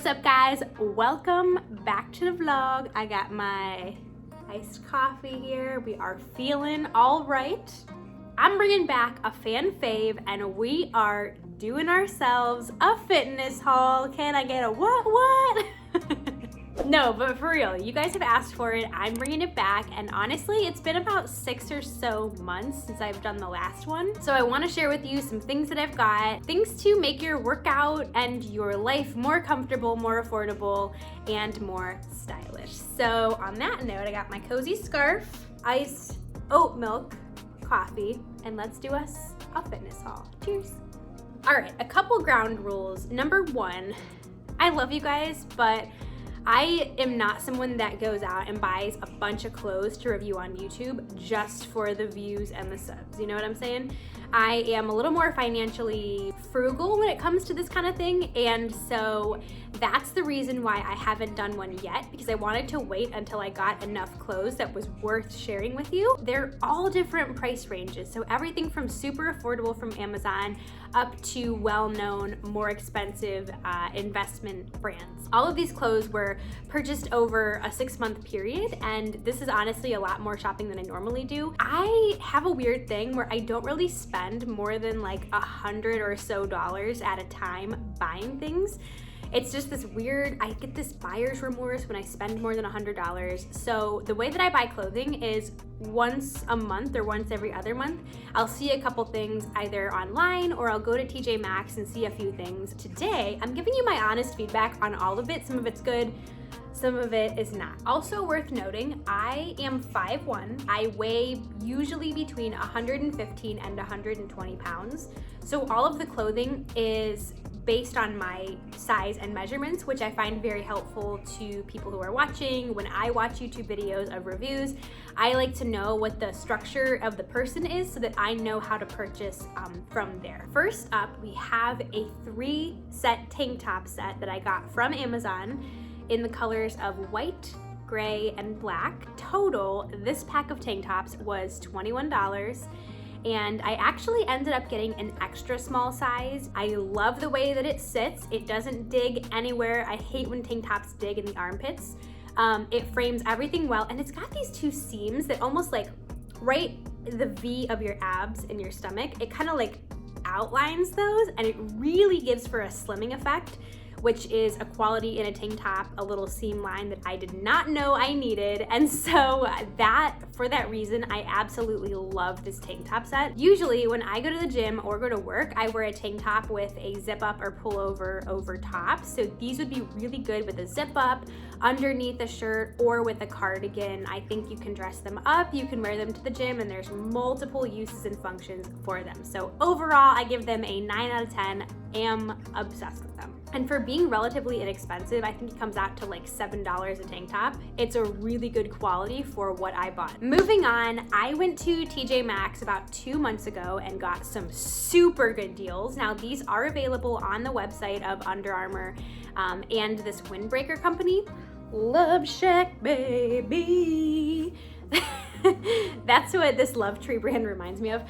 What's up, guys? Welcome back to the vlog. I got my iced coffee here. We are feeling all right. I'm bringing back a fan fave and we are doing ourselves a fitness haul. Can I get a what? No, but for real, you guys have asked for it. I'm bringing it back, and honestly, it's been about 6 or so months since I've done the last one. So I want to share with you some things that I've got, things to make your workout and your life more comfortable, more affordable, and more stylish. So on that note, I got my cozy scarf, iced oat milk, coffee, and let's do us a fitness haul. Cheers. All right, a couple ground rules. Number one, I love you guys, but I am not someone that goes out and buys a bunch of clothes to review on YouTube just for the views and the subs. You know what I'm saying? I am a little more financially frugal when it comes to this kind of thing, and so that's the reason why I haven't done one yet, because I wanted to wait until I got enough clothes that was worth sharing with you. They're all different price ranges, so everything from super affordable from Amazon up to well-known, more expensive investment brands. All of these clothes were purchased over a 6-month period, and this is honestly a lot more shopping than I normally do. I have a weird thing where I don't really spend more than like $100 or so at a time buying things. It's just this weird, I get this buyer's remorse when I spend more than $100. So the way that I buy clothing is once a month or once every other month, I'll see a couple things either online or I'll go to TJ Maxx and see a few things. Today, I'm giving you my honest feedback on all of it. Some of it's good, some of it is not. Also worth noting, I am 5'1". I weigh usually between 115 and 120 pounds. So all of the clothing is based on my size and measurements, which I find very helpful to people who are watching. When I watch YouTube videos of reviews, I like to know what the structure of the person is so that I know how to purchase from there. First up, we have a 3-set tank top set that I got from Amazon in the colors of white, gray, and black. Total, this pack of tank tops was $21. And I actually ended up getting an extra small size. I love the way that it sits. It doesn't dig anywhere. I hate when tank tops dig in the armpits. It frames everything well, and it's got these 2 seams that almost like right the V of your abs in your stomach. It kind of like outlines those, and it really gives for a slimming effect, which is a quality in a tank top, a little seam line that I did not know I needed. And so for that reason, I absolutely love this tank top set. Usually when I go to the gym or go to work, I wear a tank top with a zip up or pullover over top. So these would be really good with a zip up underneath a shirt or with a cardigan. I think you can dress them up, you can wear them to the gym, and there's multiple uses and functions for them. So overall, I give them a 9 out of 10. Am obsessed with them. And for being relatively inexpensive, I think it comes out to like $7 a tank top. It's a really good quality for what I bought. Moving on, I went to TJ Maxx about 2 months ago and got some super good deals. Now these are available on the website of Under Armour and this windbreaker company. Love Shack, baby. That's what this Lovetree brand reminds me of.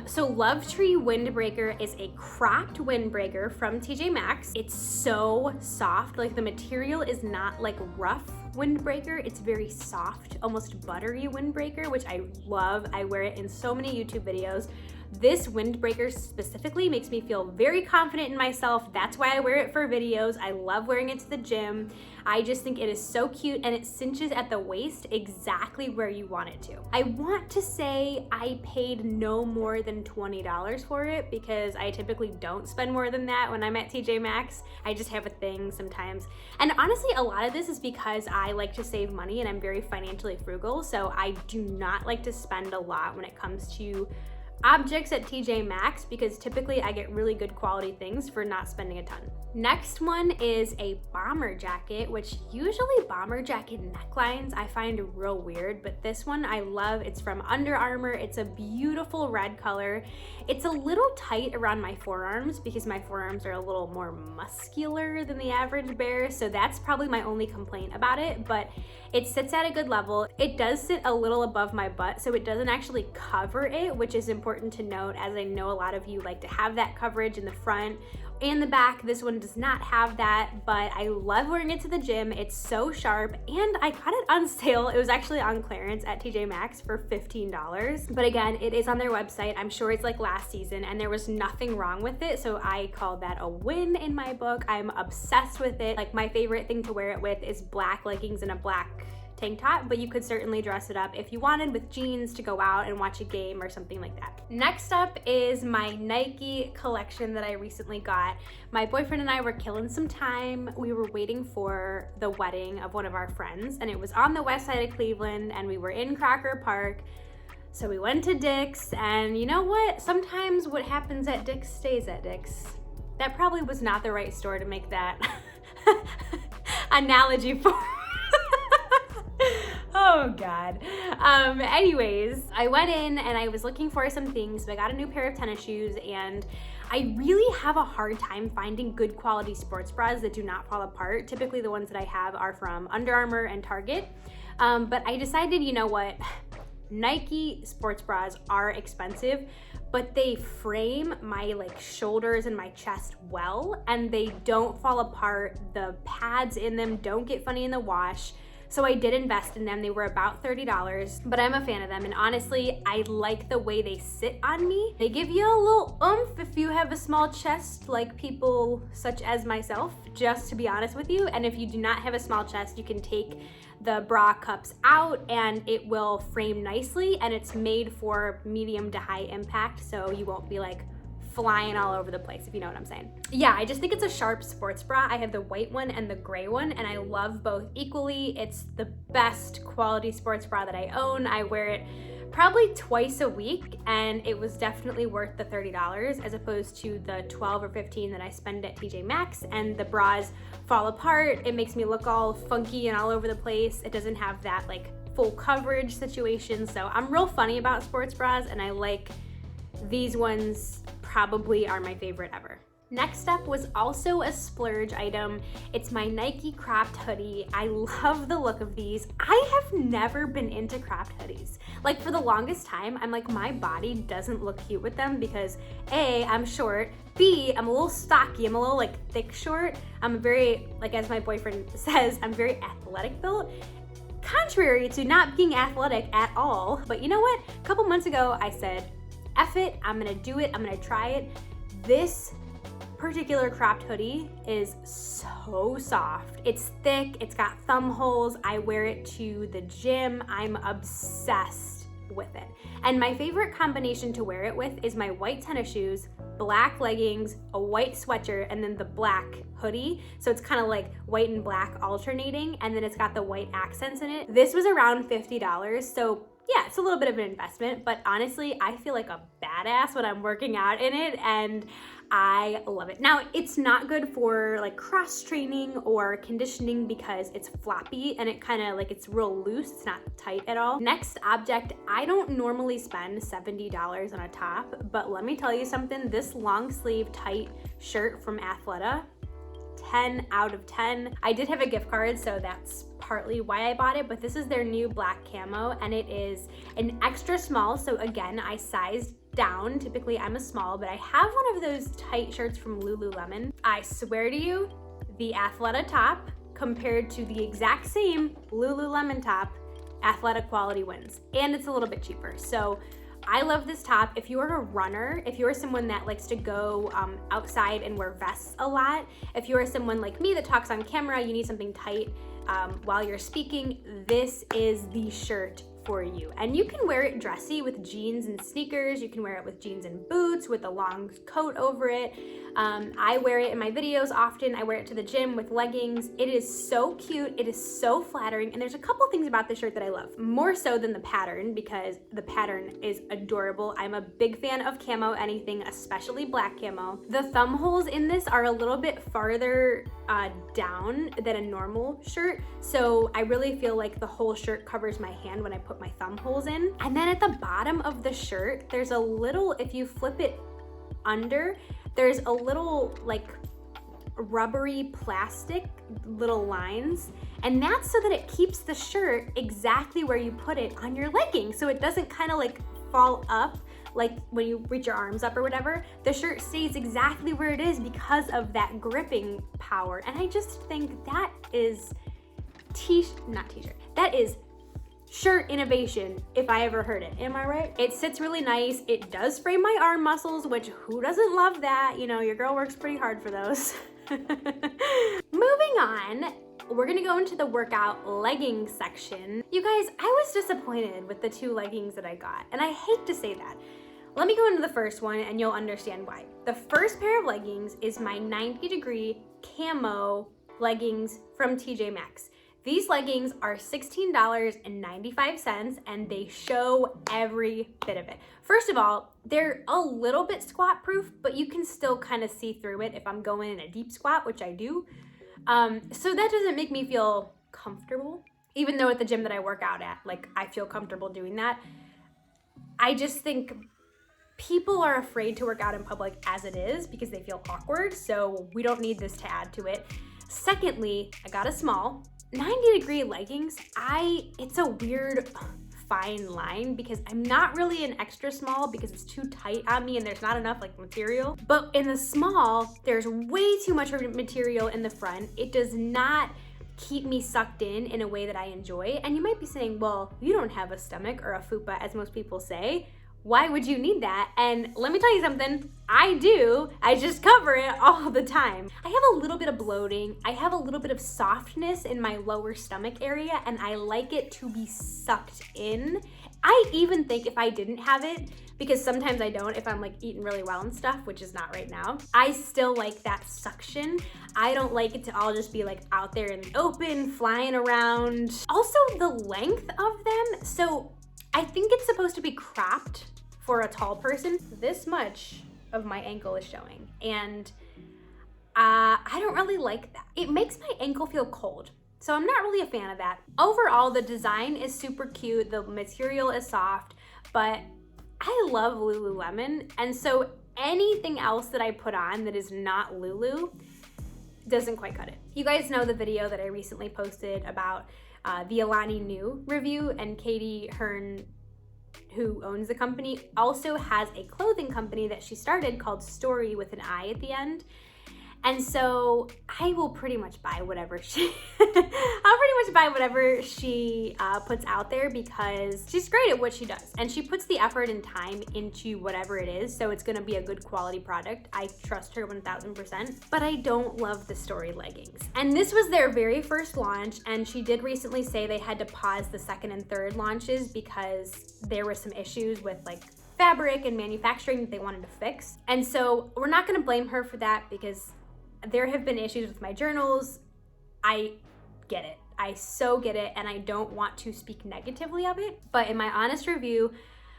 So Lovetree windbreaker is a cropped windbreaker from TJ Maxx. It's so soft, like the material is not like rough windbreaker. It's very soft, almost buttery windbreaker, which I love. I wear it in so many YouTube videos. This windbreaker specifically makes me feel very confident in myself. That's why I wear it for videos. I love wearing it to the gym. I just think it is so cute, and it cinches at the waist exactly where you want it to. I want to say I paid no more than $20 for it, because I typically don't spend more than that when I'm at TJ Maxx. I just have a thing sometimes. And honestly, a lot of this is because I like to save money and I'm very financially frugal, so I do not like to spend a lot when it comes to objects at TJ Maxx, because typically I get really good quality things for not spending a ton. Next one is a bomber jacket, which usually bomber jacket necklines I find real weird, but this one I love. It's from Under Armour. It's a beautiful red color. It's a little tight around my forearms because my forearms are a little more muscular than the average bear, so that's probably my only complaint about it, but it sits at a good level. It does sit a little above my butt, so it doesn't actually cover it, which is important important to note, as I know a lot of you like to have that coverage in the front and the back. This one does not have that, but I love wearing it to the gym. It's so sharp, and I got it on sale. It was actually on clearance at TJ Maxx for $15. But again, it is on their website. I'm sure it's like last season, and there was nothing wrong with it, so I call that a win in my book. I'm obsessed with it. Like, my favorite thing to wear it with is black leggings and a black tank top, but you could certainly dress it up if you wanted with jeans to go out and watch a game or something like that. Next up is my Nike collection that I recently got. My boyfriend and I were killing some time. We were waiting for the wedding of one of our friends, and it was on the west side of Cleveland, and we were in Crocker Park. So we went to Dick's, and you know what? Sometimes what happens at Dick's stays at Dick's. That probably was not the right store to make that analogy for. Oh God. Anyways, I went in and I was looking for some things. So I got a new pair of tennis shoes, and I really have a hard time finding good quality sports bras that do not fall apart. Typically the ones that I have are from Under Armour and Target. But I decided, you know what? Nike sports bras are expensive, but they frame my like shoulders and my chest well, and they don't fall apart. The pads in them don't get funny in the wash. So I did invest in them. They were about $30, but I'm a fan of them. And honestly, I like the way they sit on me. They give you a little oomph if you have a small chest, like people such as myself, just to be honest with you. And if you do not have a small chest, you can take the bra cups out and it will frame nicely, and it's made for medium to high impact, so you won't be like flying all over the place, if you know what I'm saying. Yeah, I just think it's a sharp sports bra. I have the white one and the gray one, and I love both equally. It's the best quality sports bra that I own. I wear it probably twice a week, and it was definitely worth the $30 as opposed to the $12 or $15 that I spend at TJ Maxx. And the bras fall apart. It makes me look all funky and all over the place. It doesn't have that like full coverage situation. So I'm real funny about sports bras, and I like these ones. Probably are my favorite ever. Next up was also a splurge item. It's my Nike cropped hoodie. I love the look of these. I have never been into cropped hoodies. Like, for the longest time, I'm like, my body doesn't look cute with them because A, I'm short, B, I'm a little stocky, I'm a little like thick short. I'm very, like as my boyfriend says, I'm very athletic built. Contrary to not being athletic at all. But you know what? A couple months ago, I said, F it, I'm gonna do it, I'm gonna try it. This particular cropped hoodie is so soft. It's thick, it's got thumb holes. I wear it to the gym. I'm obsessed with it. And my favorite combination to wear it with is my white tennis shoes, black leggings, a white sweatshirt, and then the black hoodie. So it's kind of like white and black alternating, and then it's got the white accents in it. This was around $50, so yeah, it's a little bit of an investment, but honestly, I feel like a badass when I'm working out in it, and I love it. Now, it's not good for like cross training or conditioning because it's floppy and it kind of like, it's real loose. It's not tight at all. Next object, I don't normally spend $70 on a top, but let me tell you something. This long sleeve tight shirt from Athleta, 10 out of 10. I did have a gift card, so that's partly why I bought it, but this is their new black camo, and it is an extra small. So again, I sized down. Typically I'm a small, but I have one of those tight shirts from Lululemon. I swear to you, the Athleta top compared to the exact same Lululemon top, Athleta quality wins, and it's a little bit cheaper. So I love this top. If you're a runner, if you're someone that likes to go outside and wear vests a lot, if you're someone like me that talks on camera, you need something tight while you're speaking, this is the shirt for you. And you can wear it dressy with jeans and sneakers. You can wear it with jeans and boots with a long coat over it. I wear it in my videos often. I wear it to the gym with leggings. It is so cute. It is so flattering. And there's a couple things about this shirt that I love, more so than the pattern, because the pattern is adorable. I'm a big fan of camo anything, especially black camo. The thumb holes in this are a little bit farther down than a normal shirt. So I really feel like the whole shirt covers my hand when I put my thumb holes in. And then at the bottom of the shirt, there's a little, if you flip it under, there's a little like rubbery plastic little lines, and that's so that it keeps the shirt exactly where you put it on your legging, so it doesn't kind of like fall up like when you reach your arms up or whatever, the shirt stays exactly where it is because of that gripping power. And I just think that is that is shirt innovation if I ever heard it. Am I right? It sits really nice. It does frame my arm muscles, which who doesn't love that? You know, your girl works pretty hard for those. Moving on, we're gonna go into the workout leggings section. You guys, I was disappointed with the 2 leggings that I got, and I hate to say that. Let me go into the first one and you'll understand why. The first pair of leggings is my 90-degree camo leggings from TJ Maxx. These leggings are $16.95 and they show every bit of it. First of all, they're a little bit squat proof, but you can still kind of see through it if I'm going in a deep squat, which I do. So that doesn't make me feel comfortable, even though at the gym that I work out at, like, I feel comfortable doing that. I just think people are afraid to work out in public as it is because they feel awkward, so we don't need this to add to it. Secondly, I got a small. 90-degree leggings, it's a weird fine line because I'm not really an extra small because it's too tight on me and there's not enough like material. But in the small, there's way too much material in the front. It does not keep me sucked in a way that I enjoy. And you might be saying, well, you don't have a stomach or a fupa as most people say. Why would you need that? And let me tell you something, I do. I just cover it all the time. I have a little bit of bloating. I have a little bit of softness in my lower stomach area, and I like it to be sucked in. I even think if I didn't have it, because sometimes I don't if I'm like eating really well and stuff, which is not right now, I still like that suction. I don't like it to all just be like out there in the open, flying around. Also the length of them. So I think it's supposed to be cropped for a tall person. This much of my ankle is showing, and I don't really like that. It makes my ankle feel cold, so I'm not really a fan of that. Overall, the design is super cute, the material is soft, but I love Lululemon, and so anything else that I put on that is not Lulu doesn't quite cut it. You guys know the video that I recently posted about the Alani Nu review, and Katie Hearn, who owns the company, also has a clothing company that she started called Story with an I at the end. And so I will pretty much buy whatever she puts out there because she's great at what she does and she puts the effort and time into whatever it is, so it's gonna be a good quality product. I trust her 1000%, but I don't love the Story leggings. And this was their very first launch, and she did recently say they had to pause the second and third launches because there were some issues with like fabric and manufacturing that they wanted to fix. And so we're not gonna blame her for that because there have been issues with my journals. I get it. I so get it, and I don't want to speak negatively of it. But in my honest review,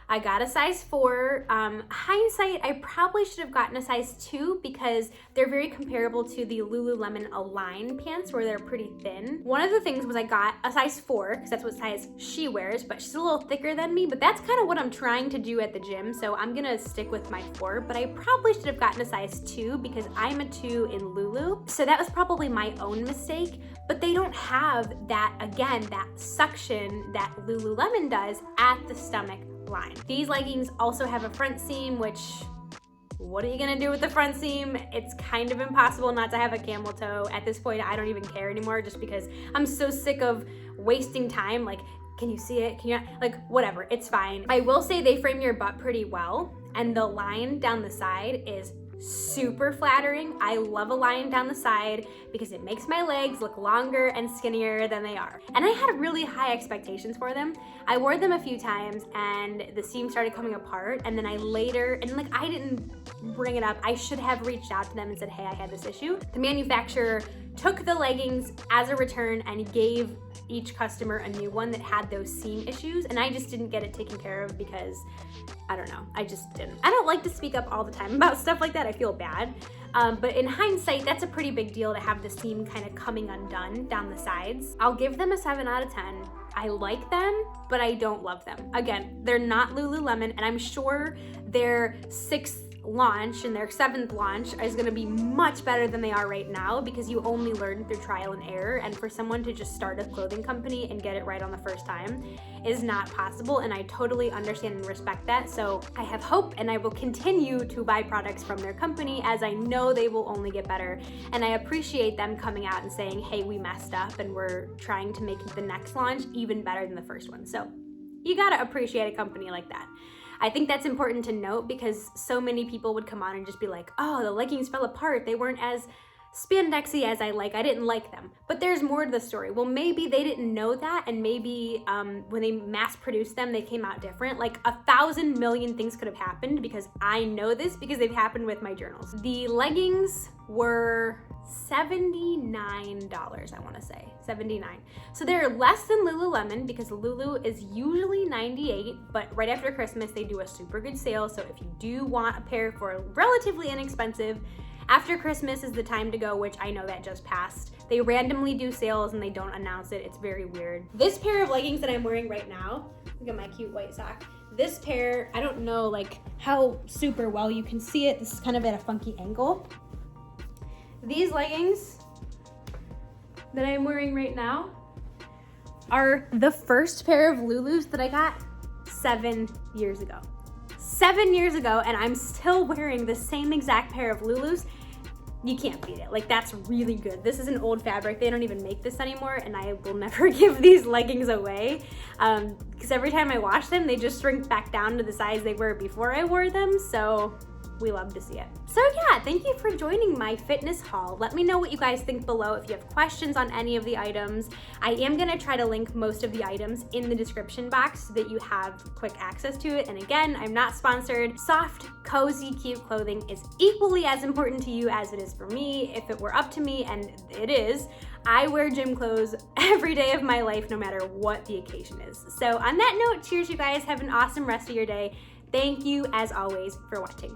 I got a size 4. Hindsight, I probably should have gotten a size 2 because they're very comparable to the Lululemon Align pants where they're pretty thin. One of the things was I got a size 4 because that's what size she wears, but she's a little thicker than me, but that's kind of what I'm trying to do at the gym, so I'm gonna stick with my 4, but I probably should have gotten a size 2 because I'm a 2 in Lulu, so that was probably my own mistake, but they don't have that, again, that suction that Lululemon does at the stomach line. These leggings also have a front seam, which, what are you gonna do with the front seam? It's kind of impossible not to have a camel toe. At this point, I don't even care anymore just because I'm so sick of wasting time. Like, can you see it? Can you not? Like, whatever, it's fine. I will say they frame your butt pretty well, and the line down the side is super flattering. I love a line down the side because it makes my legs look longer and skinnier than they are. And I had really high expectations for them. I wore them a few times and the seam started coming apart, and then I didn't bring it up. I should have reached out to them and said, hey, I had this issue. The manufacturer took the leggings as a return and gave each customer a new one that had those seam issues, and I just didn't get it taken care of because I don't know, I just didn't. I don't like to speak up all the time about stuff like that. I feel bad. But in hindsight, that's a pretty big deal to have the seam kind of coming undone down the sides. I'll give them a 7 out of 10. I like them, but I don't love them. Again, they're not Lululemon, and I'm sure their 6th launch and their 7th launch is gonna be much better than they are right now, because you only learn through trial and error, and for someone to just start a clothing company and get it right on the first time is not possible, and I totally understand and respect that. So I have hope, and I will continue to buy products from their company, as I know they will only get better, and I appreciate them coming out and saying, hey, we messed up and we're trying to make the next launch even better than the first one. So you gotta appreciate a company like that. I think that's important to note, because so many people would come on and just be like, oh, the leggings fell apart. They weren't as spandexy as I didn't like them. But there's more to the story. Well, maybe they didn't know that, and maybe when they mass produced them, they came out different. Like 1,000 million things could have happened, because I know this because they've happened with my journals. The leggings were $79, I wanna say, $79. So they're less than Lululemon, because Lulu is usually $98, but right after Christmas, they do a super good sale. So if you do want a pair for relatively inexpensive, after Christmas is the time to go, which I know that just passed. They randomly do sales and they don't announce it. It's very weird. This pair of leggings that I'm wearing right now, look at my cute white sock. This pair, I don't know like how super well you can see it. This is kind of at a funky angle. These leggings that I'm wearing right now are the first pair of Lulus that I got 7 years ago. 7 years ago, and I'm still wearing the same exact pair of Lulus. You can't beat it. Like, that's really good. This is an old fabric. They don't even make this anymore, and I will never give these leggings away, because every time I wash them, they just shrink back down to the size they were before I wore them, so we love to see it. So yeah, thank you for joining my fitness haul. Let me know what you guys think below if you have questions on any of the items. I am gonna try to link most of the items in the description box so that you have quick access to it. And again, I'm not sponsored. Soft, cozy, cute clothing is equally as important to you as it is for me. If it were up to me, and it is, I wear gym clothes every day of my life, no matter what the occasion is. So on that note, cheers you guys, have an awesome rest of your day. Thank you as always for watching.